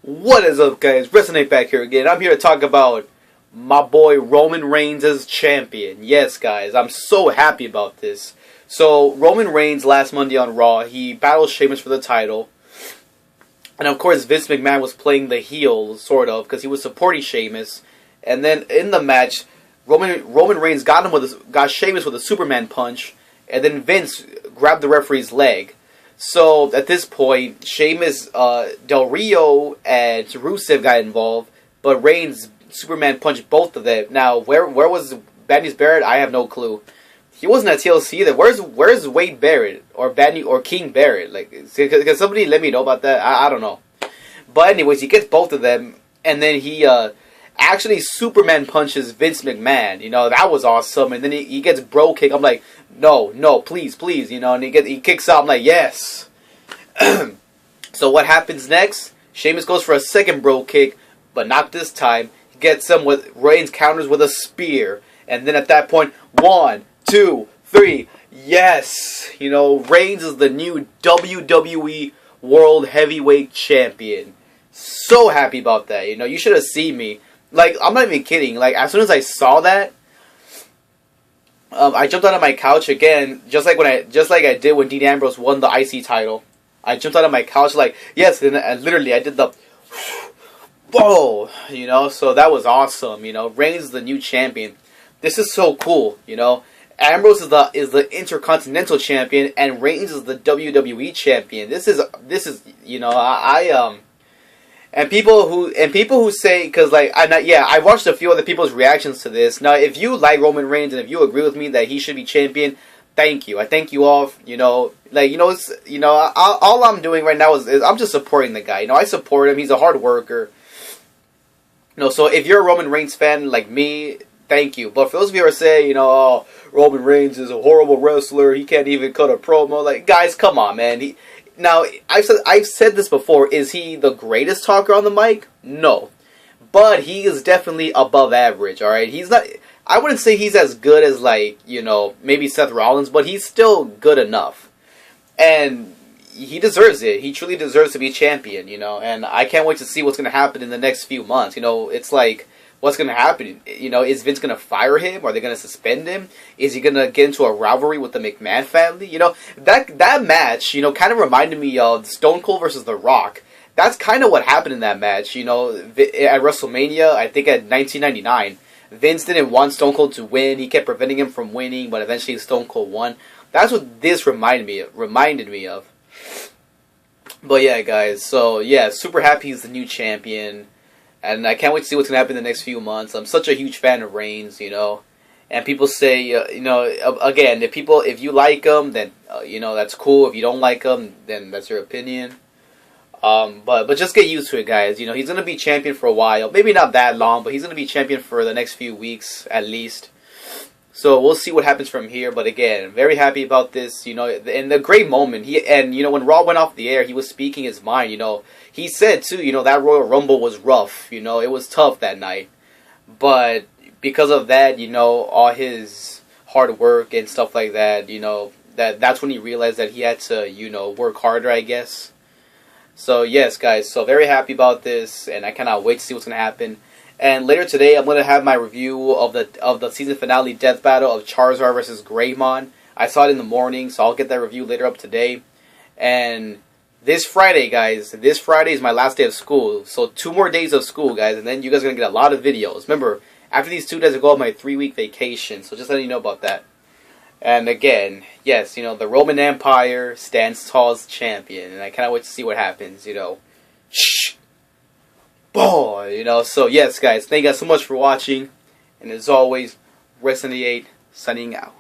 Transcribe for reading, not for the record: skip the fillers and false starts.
What is up, guys? WHC98 back here again. I'm here to talk about my boy Roman Reigns as champion. Yes, guys, I'm so happy about this. So, Roman Reigns last Monday on Raw, he battled Sheamus for the title. And of course, Vince McMahon was playing the heel, sort of, because he was supporting Sheamus. And then in the match, Roman Reigns got Sheamus with a Superman punch, and then Vince grabbed the referee's leg. So, at this point, Sheamus, Del Rio, and Rusev got involved, but Reigns Superman punched both of them. Now, where was Badney's Barrett? I have no clue. He wasn't at TLC either. Where's Wade Barrett or Badney or King Barrett? Like, can somebody let me know about that? I don't know. But anyways, he gets both of them, and then he actually Superman punches Vince McMahon. You know, that was awesome. And then he gets bro kick. I'm like, no, please, you know. And he kicks out. I'm like, yes. So what happens next? Sheamus goes for a second bro kick, but not this time. He gets him with Reigns counters with a spear, and then at that point, 1, 2, 3, yes. You know, Reigns is the new WWE World Heavyweight Champion. So happy about that. You know, you should have seen me. Like, I'm not even kidding. Like, as soon as I saw that, I jumped out of my couch again, just like I did when Dean Ambrose won the IC title. I jumped out of my couch like, yes, and literally I did the whoa, you know. So that was awesome. You know, Reigns is the new champion. This is so cool. You know, Ambrose is the Intercontinental Champion, and Reigns is the WWE Champion. This is you know, And people who say, because like I watched a few other people's reactions to this. Now, if you like Roman Reigns and if you agree with me that he should be champion, thank you. I thank you all. You know, like all I'm doing right now is I'm just supporting the guy. You know, I support him. He's a hard worker. You know, so if you're a Roman Reigns fan like me, thank you. But for those of you who are saying, you know, oh, Roman Reigns is a horrible wrestler. He can't even cut a promo. Like, guys, come on, man. Now, I've said this before. Is he the greatest talker on the mic? No. But he is definitely above average, alright? He's not... I wouldn't say he's as good as, like, you know, maybe Seth Rollins, but he's still good enough. And he deserves it. He truly deserves to be champion, you know? And I can't wait to see what's going to happen in the next few months. You know, it's like... What's going to happen? You know, is Vince going to fire him? Are they going to suspend him? Is he going to get into a rivalry with the McMahon family? You know, that match, you know, kind of reminded me of Stone Cold versus The Rock. That's kind of what happened in that match, you know, at WrestleMania, I think at 1999. Vince didn't want Stone Cold to win. He kept preventing him from winning, but eventually Stone Cold won. That's what this reminded me of. But yeah, guys, so yeah, super happy he's the new champion. And I can't wait to see what's going to happen in the next few months. I'm such a huge fan of Reigns, you know. And people say, you know, again, if you like him, then, you know, that's cool. If you don't like him, then that's your opinion. But just get used to it, guys. You know, he's going to be champion for a while. Maybe not that long, but he's going to be champion for the next few weeks, at least. So we'll see what happens from here. But again, very happy about this. You know, in the great moment, you know, when Raw went off the air, he was speaking his mind. You know, he said too, you know, that Royal Rumble was rough. You know, it was tough that night. But because of that, you know, all his hard work and stuff like that, you know, that's when he realized that he had to, you know, work harder, I guess. So yes, guys. So very happy about this, and I cannot wait to see what's gonna happen. And later today, I'm going to have my review of the season finale death battle of Charizard versus Greymon. I saw it in the morning, so I'll get that review later up today. And this Friday, guys, this Friday is my last day of school. So 2 more days of school, guys, and then you guys are going to get a lot of videos. Remember, after these 2 days, I go on my 3-week vacation, so just letting you know about that. And again, yes, you know, the Roman Empire stands tall as champion, and I cannot wait to see what happens, you know. Shh! Boy, you know, so yes, guys, thank you guys so much for watching, and as always, WHC98 signing out.